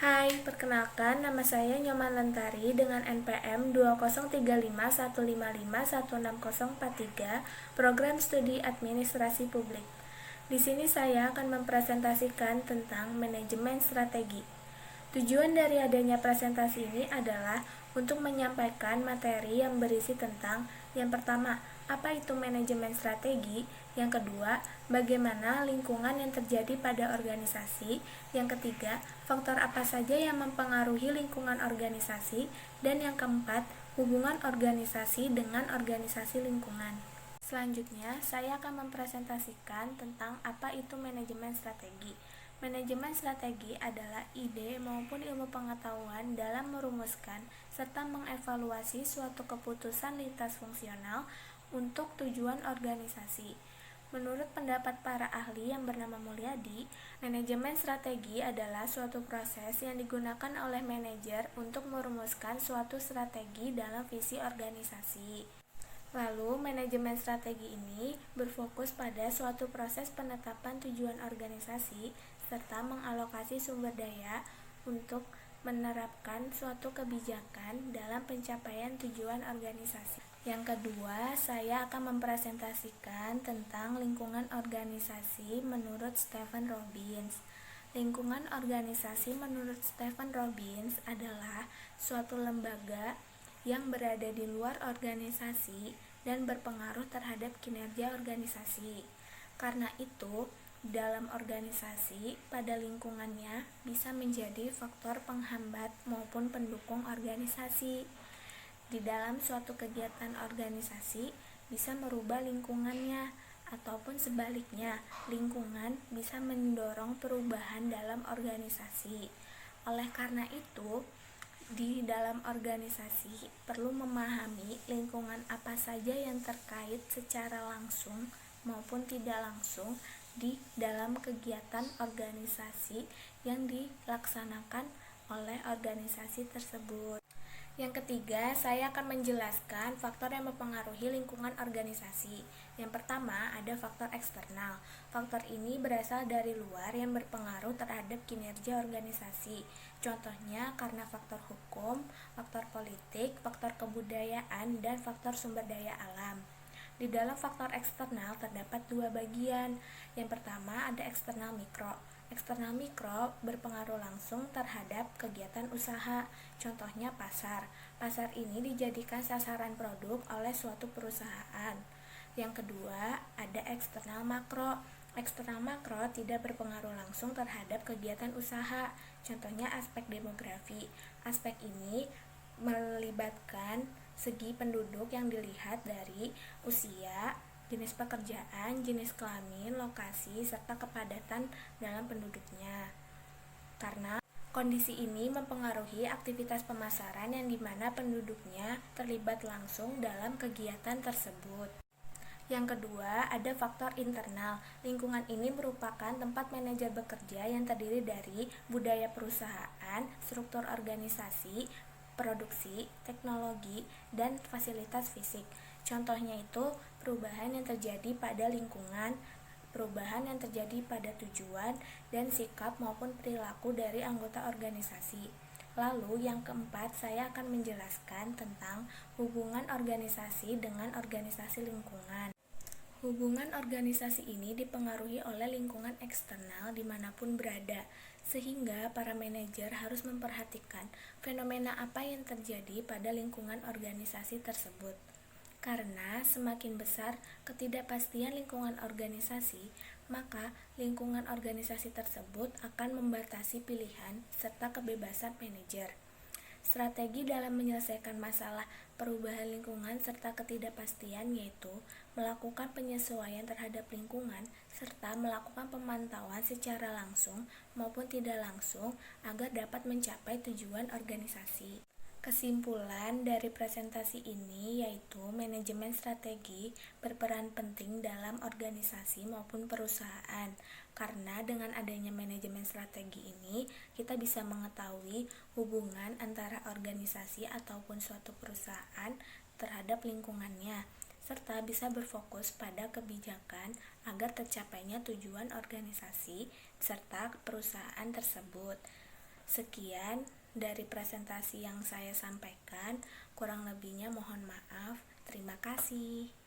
Hai, perkenalkan nama saya Nyoman Lentari dengan NPM 203515516043, Program Studi Administrasi Publik. Di sini saya akan mempresentasikan tentang manajemen strategi. Tujuan dari adanya presentasi ini adalah untuk menyampaikan materi yang berisi tentang yang pertama, apa itu manajemen strategi, yang kedua, bagaimana lingkungan yang terjadi pada organisasi, yang ketiga, faktor apa saja yang mempengaruhi lingkungan organisasi, dan yang keempat, hubungan organisasi dengan organisasi lingkungan. Selanjutnya, saya akan mempresentasikan tentang apa itu manajemen strategi. Manajemen strategi adalah ide maupun ilmu pengetahuan dalam merumuskan serta mengevaluasi suatu keputusan lintas fungsional untuk tujuan organisasi. Menurut pendapat para ahli yang bernama Mulyadi, manajemen strategi adalah suatu proses yang digunakan oleh manajer untuk merumuskan suatu strategi dalam visi organisasi. Lalu, manajemen strategi ini berfokus pada suatu proses penetapan tujuan organisasi serta mengalokasi sumber daya untuk menerapkan suatu kebijakan dalam pencapaian tujuan organisasi. Yang kedua, saya akan mempresentasikan tentang lingkungan organisasi menurut Stephen Robbins. Lingkungan organisasi menurut Stephen Robbins adalah suatu lembaga yang berada di luar organisasi dan berpengaruh terhadap kinerja organisasi. Karena itu, dalam organisasi, pada lingkungannya bisa menjadi faktor penghambat maupun pendukung organisasi. Di dalam suatu kegiatan organisasi bisa merubah lingkungannya, ataupun sebaliknya, lingkungan bisa mendorong perubahan dalam organisasi. Oleh karena itu, di dalam organisasi perlu memahami lingkungan apa saja yang terkait secara langsung maupun tidak langsung di dalam kegiatan organisasi yang dilaksanakan oleh organisasi tersebut. Yang ketiga, saya akan menjelaskan faktor yang mempengaruhi lingkungan organisasi. Yang pertama, ada faktor eksternal. Faktor ini berasal dari luar yang berpengaruh terhadap kinerja organisasi. Contohnya karena faktor hukum, faktor politik, faktor kebudayaan, dan faktor sumber daya alam. Di dalam faktor eksternal terdapat dua bagian. Yang pertama ada eksternal mikro. Eksternal mikro berpengaruh langsung terhadap kegiatan usaha. Contohnya pasar. Pasar ini dijadikan sasaran produk oleh suatu perusahaan. Yang kedua ada eksternal makro. Eksternal makro tidak berpengaruh langsung terhadap kegiatan usaha. Contohnya aspek demografi. Aspek ini melibatkan segi penduduk yang dilihat dari usia, jenis pekerjaan, jenis kelamin, lokasi, serta kepadatan dalam penduduknya. Karena kondisi ini mempengaruhi aktivitas pemasaran yang dimana penduduknya terlibat langsung dalam kegiatan tersebut. Yang kedua, ada faktor internal. Lingkungan ini merupakan tempat manajer bekerja yang terdiri dari budaya perusahaan, struktur organisasi, produksi, teknologi, dan fasilitas fisik. Contohnya itu perubahan yang terjadi pada lingkungan, perubahan yang terjadi pada tujuan, dan sikap maupun perilaku dari anggota organisasi. Lalu yang keempat, saya akan menjelaskan tentang hubungan organisasi dengan organisasi lingkungan. Hubungan organisasi ini dipengaruhi oleh lingkungan eksternal dimanapun berada, sehingga para manajer harus memperhatikan fenomena apa yang terjadi pada lingkungan organisasi tersebut. Karena semakin besar ketidakpastian lingkungan organisasi, maka lingkungan organisasi tersebut akan membatasi pilihan serta kebebasan manajer. Strategi dalam menyelesaikan masalah perubahan lingkungan serta ketidakpastian yaitu melakukan penyesuaian terhadap lingkungan serta melakukan pemantauan secara langsung maupun tidak langsung agar dapat mencapai tujuan organisasi. Kesimpulan dari presentasi ini yaitu manajemen strategi berperan penting dalam organisasi maupun perusahaan, karena dengan adanya manajemen strategi ini kita bisa mengetahui hubungan antara organisasi ataupun suatu perusahaan terhadap lingkungannya, serta bisa berfokus pada kebijakan agar tercapainya tujuan organisasi serta perusahaan tersebut. Sekian dari presentasi yang saya sampaikan, kurang lebihnya mohon maaf. Terima kasih.